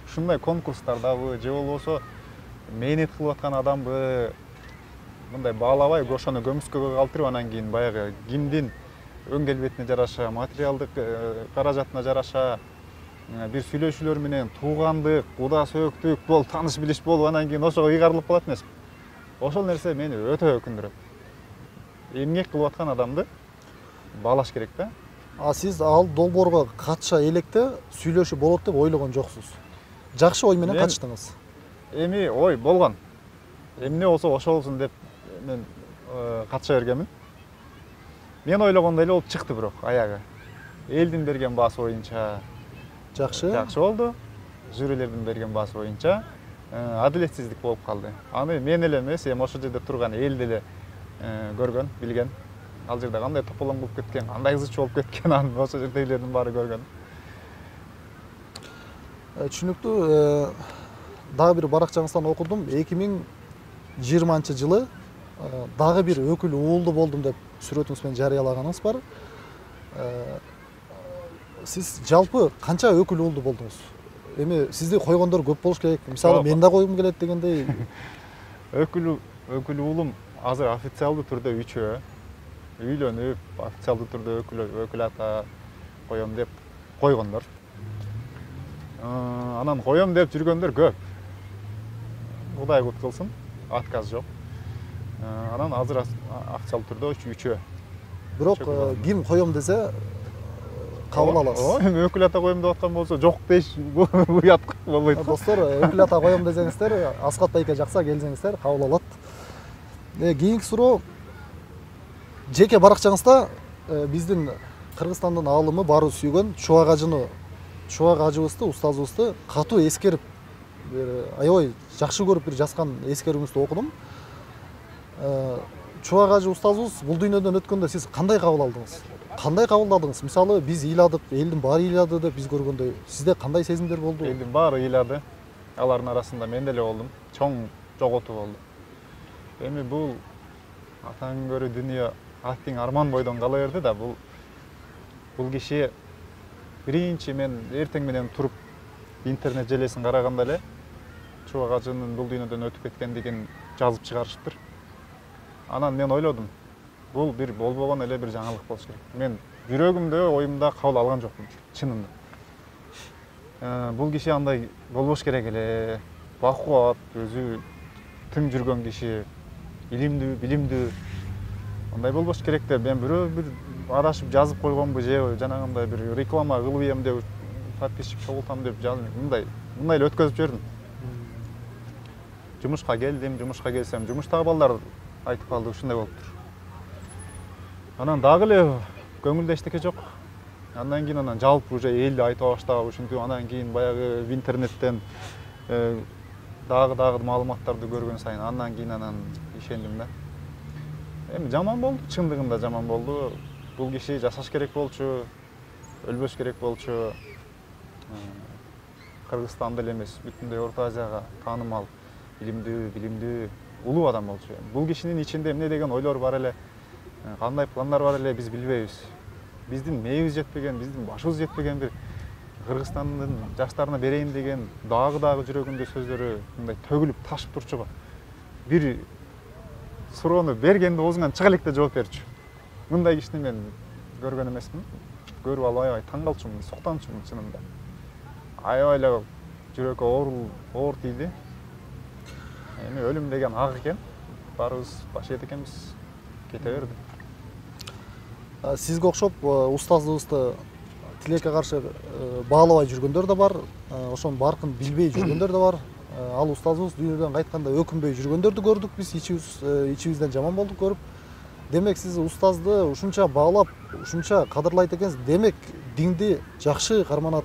Ушундай конкурстардабы же болбосо мээнет кылып аткан адамбы мындай баалабай ошону көмүскөгө калтырып анан кийин баягы кимдин өң келбетине жараша, материалдык каражатына жараша бир сүйлөшүүлөр менен туугандык, куда сөөктүк болуп, тааныш билиш болуп анан кийин ошого ыйгарылып калат эмеспи? Ошол нерсе мени өтө өкүндүрөт. Эмгек кылып аткан адамды баалаш керек да. Сиз ал долбоорго катыша электе сүйлөшүү болот деп ойлогон жоксуз. Жакшы ой менен катыштыңыз. Эми ой болгон. Эмне болсо ошол болсун деп мен катыша бергенмин. Мен ойлогондой эле болуп чыкты бирок аягы. Элдин берген баасы боюнча Жакшы. Жакшы болду. Жюрилердин берген баасы боюнча адилетсиздик болуп калды. Аны мен эле эмес, эми ошол жерде турган эл деле көргөн, билген. Ал жерде кандай тополоң болуп кеткен, кандай кызыч болуп кеткен, аны ошол жердегилердин баары көргөн. Түшүнүктүү. Дагы бир баракчаңыздан окудум. 2020-жылы дагы бир өкүл уулду болдум деп сүрөтүңүз менен жарыялаганыңыз бар. Сиз жалпы канча өкүл уулду болдуңуз? Эми сизди койгондор көп болуш керек. Мисалы мен да койгум келет дегендей. Өкүл уулум азыр официалдуу түрдө 3-өө. Үйлөнүп, официалдуу түрдө өкүл ата коем деп койгондор. Анан коем деп жүргөндөр көп. Кудай куткылсын, отказ жок. Анан азыр официалдуу түрдө 3-өө. Бирок ким коем десе кабыл аласыз. Эми өкүл ата коем деп аткан болсо жок дейш уят болбойт. Достор, өкүл ата коем десеңиздер, Аскат байке жакса келсеңиздер кабыл алат. Кийинки суроо, жеке баракчаңызда биздин Кыргызстандын аалымы баарыбыз сүйгөн Чубак ажыбызды, устазыбызды катуу эскерип, аябай жакшы көрүп бир жазган эскеруңүздү окудум. Чубак ажы устазыбыз бул дүйнөдөн өткөндө сиз кандай кабыл алдыңыз? Кандай кабылдадыңыз? Мисалы биз ыйладык, элдин баары ыйлады деп биз көргөндөй, сизде кандай сезимдер болду? Элдин баары ыйлады. Алардын арасында мен деле болдум. Чоң жоготуу болду. Эми бул атаң көрү дүйнө аттың арман бойдон кала берди да, бул киши биринчи мен эртең менен туруп интернет желесин караганда эле Чубак ажынын бул дүйнөдөн өтүп кеткендигин жазып чыгарышыптыр. Анан мен ойлодум, бул бир болбогон эле бир жаңылык болуш керек. Мен жүрөгүмдө, оюмда кабыл алган жокмун, чынында. Бул киши андай болбош керек эле. Бакубат, өзү тың жүргөн киши, илимдүү, билимдүү. Андай болбош керек деп мен бирөө бир адашып жазып койгонбу же жанагындай бир реклама кылып ем деп подписчик чогултам деп жазып мындай эле өткөзүп жибердим. Жумушка келдим, жумушка келсем, жумуштагы балдар айтып калды, ушундай болуптур. Анан дагы эле көңүлдө эчтеке жок. Андан кийин жалпы уже элди айта баштап, ушинтип анан кийин баягы в интернеттен дагы маалыматтарды көргөн сайын андан кийин ишендим да. Эми жаман болду, чындыгында жаман болду. Бул киши жашаш керек болчу, өлбөш керек болчу. Кыргызстанда эле эмес, бүтүндөй Орто Азияга таанымал, билимдүү, улуу адам болчу. Бул кишинин ичинде эмне деген ойлор бар эле, кандай пландар бар эле биз билбейбиз. Биздин мээбиз жетпеген, биздин башыбыз жетпеген бир Кыргызстандын жаштарына берейин деген дагы жүрөгүндө сөздөрү мындай төгүлүп ташып турчу го. Бир суроону бергенде оозуңан чыга электе жооп берчү. Мындай кишини мен көргөн эмесмин. Көрүп алып аябай таң калчумун, суктанчумун чынында. Аябай эле жүрөккө оор тийди. Эми өлүм деген ак экен. Баарыбыз баш ийет экенбиз. Кете берди. Сизге окшоп устаздыгыбызды тилекке каршы баалабай жүргөндөр да бар, ошонун баркын билбей жүргөндөр да бар. Ал устазыбыз дүйнөдөн кайтканда өкүнбөй жүргөндөрдү көрдүк биз, ичибизден жаман болдук көрүп. Демек сиз устазды ушунча баалап, ушунча кадырлайт экенсиз. Демек динди жакшы карманат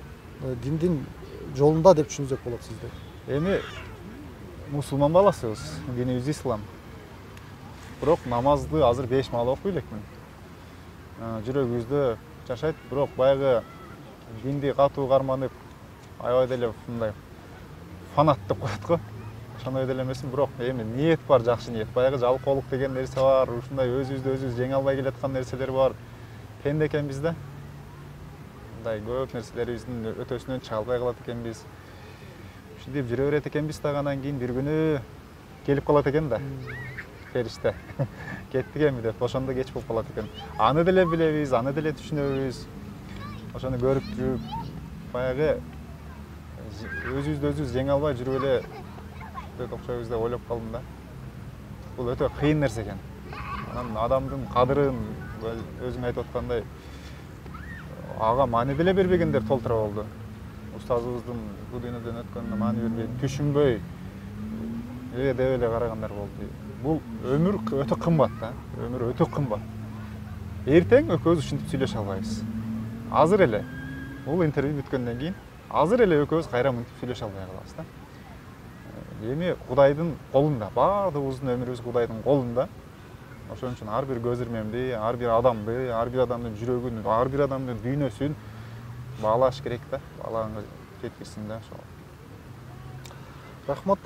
диндин жолунда деп түшүнсөк болот сизде. Эми мусулман баласыбыз, динибиз ислам. Бирок намазды азыр 5 маал окуй элекмин. Жүрөгүбүздө жашайт, бирок баягы динди катуу карманып, аябай деле мындай фанат деп коет го. Ошондой деле эмесмин, бирок эми ниет бар, жакшы ниет. Баягы жалкоолук деген нерсе бар, ушундай өзүбүздү өзүбүз жеңе албай келаткан нерселер бар. Пенде экенбиз да. Мындай көп нерселерибиздин өтөсүнөн чыга албай калат экенбиз. Ушинтип жүрө берет экенбиз дагы, анан кийин бир күнү келип калат экен да. Фериште. Кеттик эми деп, ошондо кеч болуп калат экен. Аны деле билебиз, аны деле түшүнөбүз. Ошону көрүп жүрүп, баягы өзүбүздү өзүбүз жеңе албай жүрүп эле окшойбуз деп ойлоп калдым да. Бул өтө кыйын нерсе экен. Анан адамдын кадырын өзүң айтып аткандай ага маани деле бербегендер толтура болду. Устазыбыздын бул дүйнөдөн өткөнүнө маани бербей, түшүнбөй деп эле карагандар болду. Бул өмүр өтө кымбат да. Өмүр өтө кымбат. Эртең экөөбүз ушинтип сүйлөшө албайбыз. Азыр эле бул интервью бүткөндөн кийин азыр эле экөөбүз кайра мынтип сүйлөшө албай калабыз да. Эми Кудайдын колунда, баардыгыбыздын өмүрүбүз Кудайдын колунда. Ошон үчүн ар бир көз ирмемди, ар бир адамдын жүрөгүн, ар бир адамдын дүйнөсүн баалаш керек да. Баалаганга жеткирсин да ошол. Рахмат.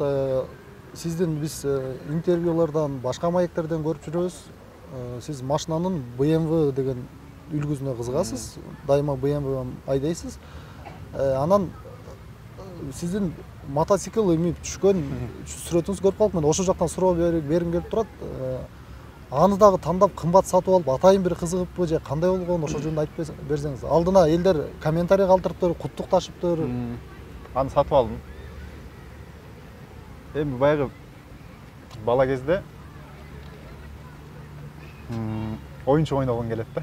Сиздин биз интервьюлардан, башка маектерден көрүп жүрөбүз. Сиз машинанын BMW деген үлгүсүнө кызыгасыз. Дайыма BMW айдайсыз. Анан сиздин мотоцикл эми түшкөн сүрөтүңүздү көрүп калдым. Мен ошол жактан суроо бергим келип турат. Аны дагы тандап кымбат сатып алып, атайын бир кызыгыппы же кандай болгон, ошол жөнүндө айтып берсеңиз. Алдына элдер комментарий калтырыптыр, куттукташыптыр. Аны сатып алдым. Эми баягы бала кезде оюнчук ойногон келет да.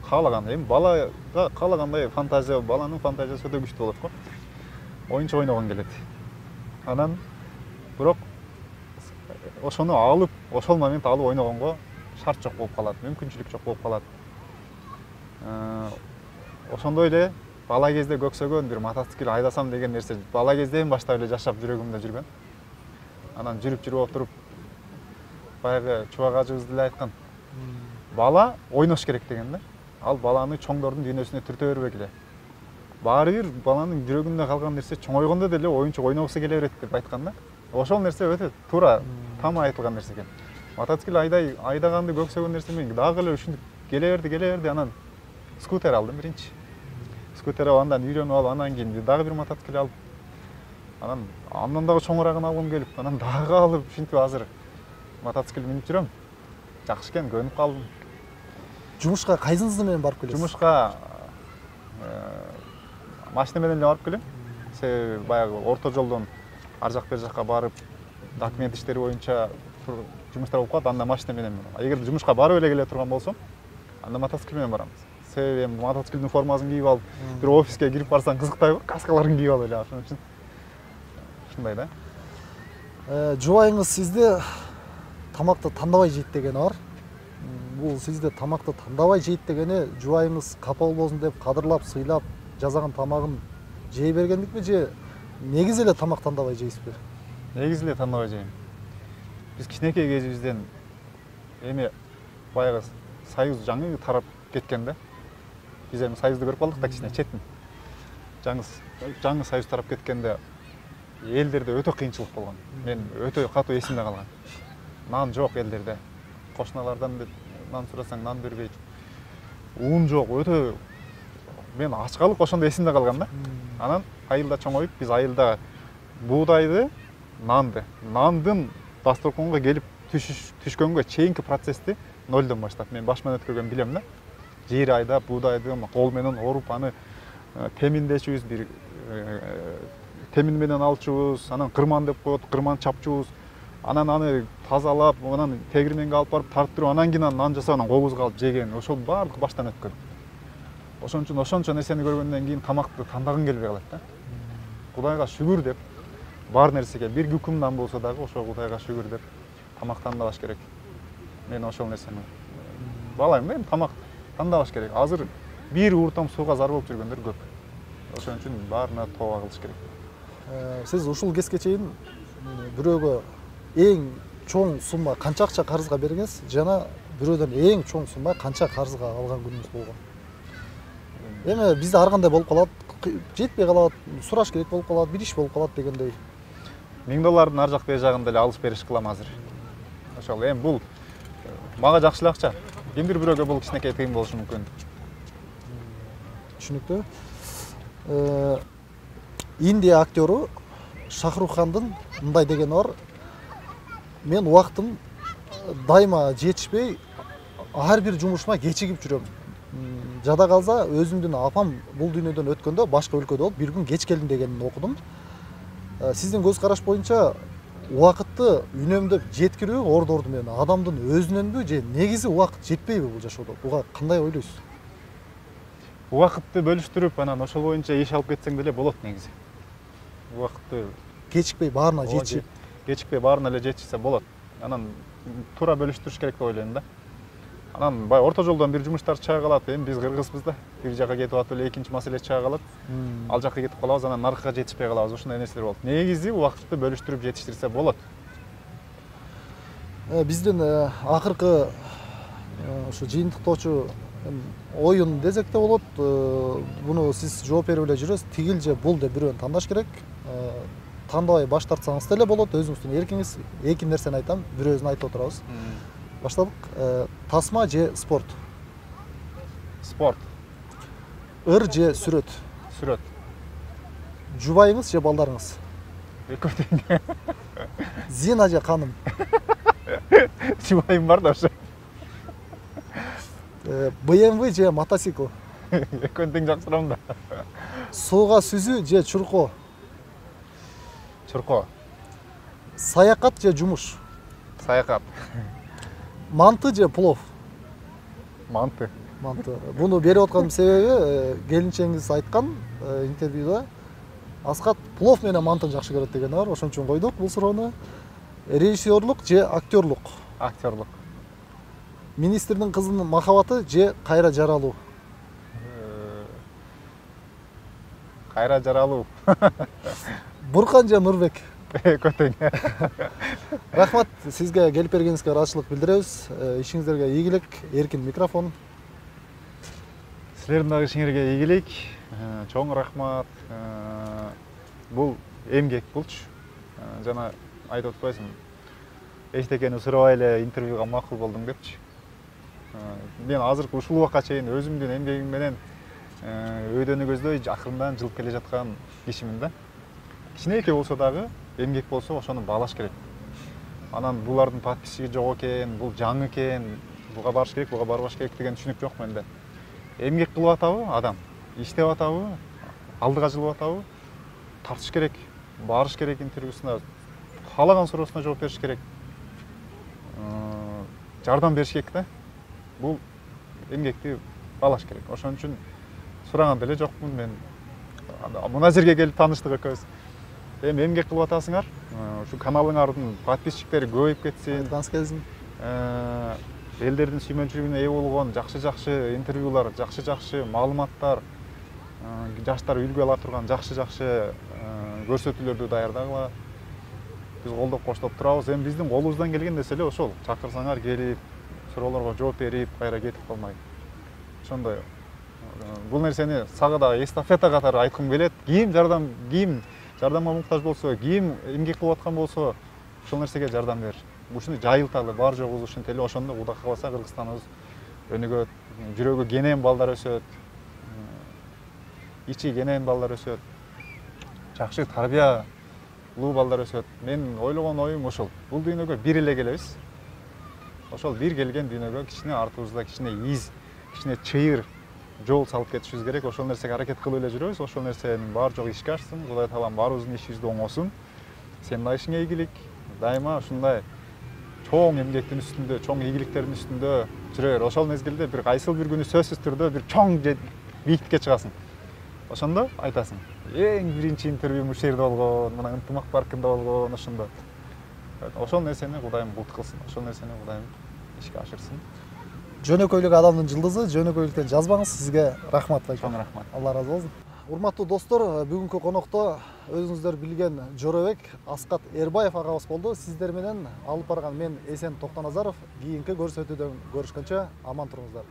Каалаган, эми балага каалагандай фантазия, баланын фантазиясы өтө күчтүү болот го. Оюнчук ойногон келет. Анан бирок ошону алып, ошол момент алып ойногонго шарт жок болуп калат, мүмкүнчүлүк жок болуп калат. Ошондой эле бала кезде көксөгөн бир мотоцикл айдасам деген нерсе бала кезден баштап эле жашап жүрөгүмдө жүргөн. Анан жүрүп отуруп баягы чубак ажыбыз деле айткан. Бала ойнош керек деген да. Ал баланы чоңдордун дүйнөсүнө түртө бербегиле. Баары бир баланын жүрөгүндө калган нерсе чоңойгондо деле оюнчук ойногусу келе берет деп айткан да. Ошол нерсе өтө туура, там айтылган нерсе экен. Мотоцикл айдаганды көксөгөн нерсе мен дагы эле ушинтип келе берди, анан скутер алдым биринчи. Скутер алып, андан үйрөнүп алып, анан кийин дагы бир мотоцикл алып, андан дагы чоңураагын алгым келип, анан дагы алып, ушинтип азыр мотоцикл минип жүрөм. Жакшы экен, көнүп калдым. Жумушка кайсыңыз менен барып келесиз? Жумушка машина менен эле барып келем. Себеби баягы орто жолдон ар жак бер жакка барып, документ иштери боюнча жумуштар болуп калат, анда машина менен. Эгер жумушка барып эле келе турган болсом, анда мотоцикл менен барабыз. Себеби эми мотоциклдин формасын кийип алып, бир офиске кирип барсаң кызыктайбы? Каскаларын кийип алып эле, ошон үчүн. Ушундай да. Жубайыңыз сизде тамакты тандабай жейт дегени бар. Бул сизде тамакты тандабай жейт дегени жубайыңыз капа болбосун деп кадырлап, сыйлап жасаган тамагын жей бергендикпи же негизи эле тамак тандабай жейсизби? Негизи эле тандабай жейм. Биз кичинекей кезибизден эми баягы Союз жаңы тарап кеткен да. Биз эми Союзду көрүп калдык да, кичине четтин. Жаңы Союз тарап кеткенде элдерде өтө кыйынчылык болгон. Мен өтө катуу эсимде калган. Нан жок элдерде. Кошуналардан нан сурасаң нан бербейт. Ун жок, өтө мен ачкалык ошондо эсимде калган да. Анан айылда чоңоюп, биз айылда буудайды, нандын дасторконго келип түшкөнгө чейинки процессти нолдон баштап мен баш менен өткөргөн билем да. Жер айдап, буудайды кол менен оруп, аны теминдечүбүз, бир темин менен алчубуз, анан кырман деп коет, кырман чапчубуз. Анан аны тазалап, анан тегирменге алып барып тарттырып, анан кийин нан жасап, анан кобузга алып жеген. Ошол баардыгы баштан өткөн. Ошончо нерсени көргөндөн кийин тамакты тандагың келбей калат да. Кудайга шүгүр деп, бар нерсеге бир күкүмдан болсо дагы ошол Кудайга шүгүр деп тамак тандабаш керек. Мен ошол нерсени баалайм да, тамак тандабаш керек. Азыр бир ууртам сууга зар болуп жүргөндөр көп. Ошон үчүн баарына тооба кылыш керек. Сиз ушул кезге чейин бирөөгө эң чоң сумма канча акча карызга бергенсиз жана бирөөдөн эң чоң сумма канча карызга алган күнүңүз болгон? Эми бизде ар кандай болуп калат, жетпей калат, сураш керек болуп калат, бир иш болуп калат дегендей. $1000 ар жак бери жагын деле алыш бериш кылам азыр. Ошол эми бул мага жакшы эле акча. Кимдир бирөөгө бул кичинекей кыйын болушу мүмкүн. Түшүнүктүү. Индия актёру Шахруххандын мындай дегени бар. Мен убактым дайыма жетишпей, ар бир жумушума кечигип жүрөм. Жада калса өзүмдүн апам бул дүйнөдөн өткөндө башка өлкөдө болуп бир күн кеч келдим дегенин окудум. Сиздин көз караш боюнча убакытты үнөмдөп жеткирүү ордорду менен адамдын өзүнөнбү же негизи убакыт жетпейби бул жашоодо? Буга кандай ойлойсуз? Убакытты бөлүштүрүп, анан ошол боюнча иш алып кетсең деле болот негизи. Убакытты Кечикпей баарына жетишип, кечикпей баарына эле жетишсе болот. Анан туура бөлүштүрүш керек деп ойлойм да. Анан баягы орто жолдон бир жумуштар чыга калат. Эми биз кыргызбыз да. Бир жака кетип атып эле экинчи маселе чыга калат. Ал жакка кетип калабыз, анан наркыга жетишпей калабыз. Ушундай нерселер болот. Негизи убакытты бөлүштүрүп жетиштирсе болот. Биздин акыркы ушу жыйынтыктоочу оюн десек де болот. Буну сиз жооп берип эле жүрөсүз. Тигил же бул деп бирөөнү тандаш керек. Тандабай баш тартсаңыз деле болот. Өзүңүздүн эркиңиз. Эки нерсени айтам, бирөөсүн айтып отурабыз. Баштадык. Тасма же спорт? Спорт. Ыр же сүрөт? Сүрөт. Жубайыңыз же балдарыңыз? Экөө тең. Зина же каным? Жубайым бар да ошо. BMW же мотоцикл? Экөөнү тең жакшырам да. Сууга сүзүү же чуркоо? Чуркоо. Саякат же жумуш? Саякат. Манты же плов? Манты. Манты. Буну берип атканын себеби келинчеңиз айткан интервьюда Аскат плов менен мантыны жакшы көрөт дегени бар. Ошон үчүн койдук бул суроону. Режиссерлук же актерлук? Актерлук. Министрдин кызынын махабаты же кайра жаралуу? Кайра жаралуу. Буркан же Нурбек? Экөө тең. Рахмат, сизге келип бергениңизге ыраазычылык билдиребиз. Ишиңиздерге ийгилик. Эркин микрофон. Силердин дагы ишиңерге ийгилик. Чоң рахмат. Бул эмгек булчу. Жана айтып атпайсыңбы? Эчтекени сурабай эле интервьюга макул болдуң депчи. Мен азыркы ушул убакка чейин өзүмдүн эмгегим менен өйдөнү көздөй акырындан жылып келе жаткан кишимин да. Кичинекей болсо дагы эмгек болсо ошону баалаш керек. Анан булардын подписчиги жок экен, бул жаңы экен, буга барыш керек, буга барбаш керек деген түшүнүк жок менде. Эмгек кылып атабы адам, иштеп атабы, алдыга жылып атабы, тартыш керек, барыш керек интервьюсуна, каалаган суроосуна жооп бериш керек. Жардам бериш керек да. Бул эмгекти баалаш керек. Ошон үчүн сураган деле жокмун мен. Мына жерге келип тааныштык экөөбүз. Эми эмгек кылып атасыңар. Ушу каналыңардын подписчиктери көбөйүп кетсин. Таныс келсин. Элдердин сүймөнчүлүгүнө ээ болгон жакшы интервьюлар, жакшы маалыматтар, жаштар үлгү ала турган жакшы көрсөтүүлөрдү даярдагыла. Биз колдоп коштоп турабыз. Эми биздин колубуздан келген нерсе эле ошол. Чакырсаңар келип, суроолорго жооп берип, кайра кетип калмай. Ошондой. Бул нерсени сага дагы эстафета катары айткым келет. Ким жардамга муктаж болсо, ким эмгек кылып аткан болсо, ошол нерсеге жардам бер. Ушуну жайылталы, бар жогубуз ушинтели, ошондо Кудай кааласа Кыргызстаныбыз өнүгөт, жүрөгү кенен балдар өсөт. Ичи кенен балдар өсөт. Жакшы тарбиялуу балдар өсөт. Мен ойлогон оюм ошол. Бул дүйнөгө бир эле келебиз. Ошол бир келген дүйнөгө кичине артыбызда кичине из, кичине чыйыр жол салып кетишибиз керек. Ошол нерсеге аракет кылып эле жүрөбүз. Ошол нерсенин баары жогу ишке ашсын. Кудай таалам баарыбыздын ишибизди оңосун. Сенин да ишиңе ийгилик. Дайыма ушундай чоң эмгектин үстүндө, чоң ийгиликтердин үстүндө жүрө бер. Ошол мезгилде бир кайсыл бир күнү сөзсүз түрдө бир чоң бийиктикке чыгасың. Ошондо айтасың. Эң биринчи интервью ушул жерде болгон, мына ынтымак паркында болгон, ошондо. Ошол нерсени Кудайым булт кылсын. Ошол нерсени Кудайым ишке ашырсын. Жөнөкөйлүк адамдын жылдызы, жөнөкөйлүктөн жазбаңыз. Сизге рахмат. Чоң рахмат. Алла ыраазы болсун. Урматтуу достор, бүгүнкү конокто өзүңүздөр билген Жоробек Аскат Эрбаев агабыз болду. Сиздер менен алып барган мен Эсен Токтоназаров. Кийинки көрсөтүүдөн көрүшкөнчө аман туруңуздар.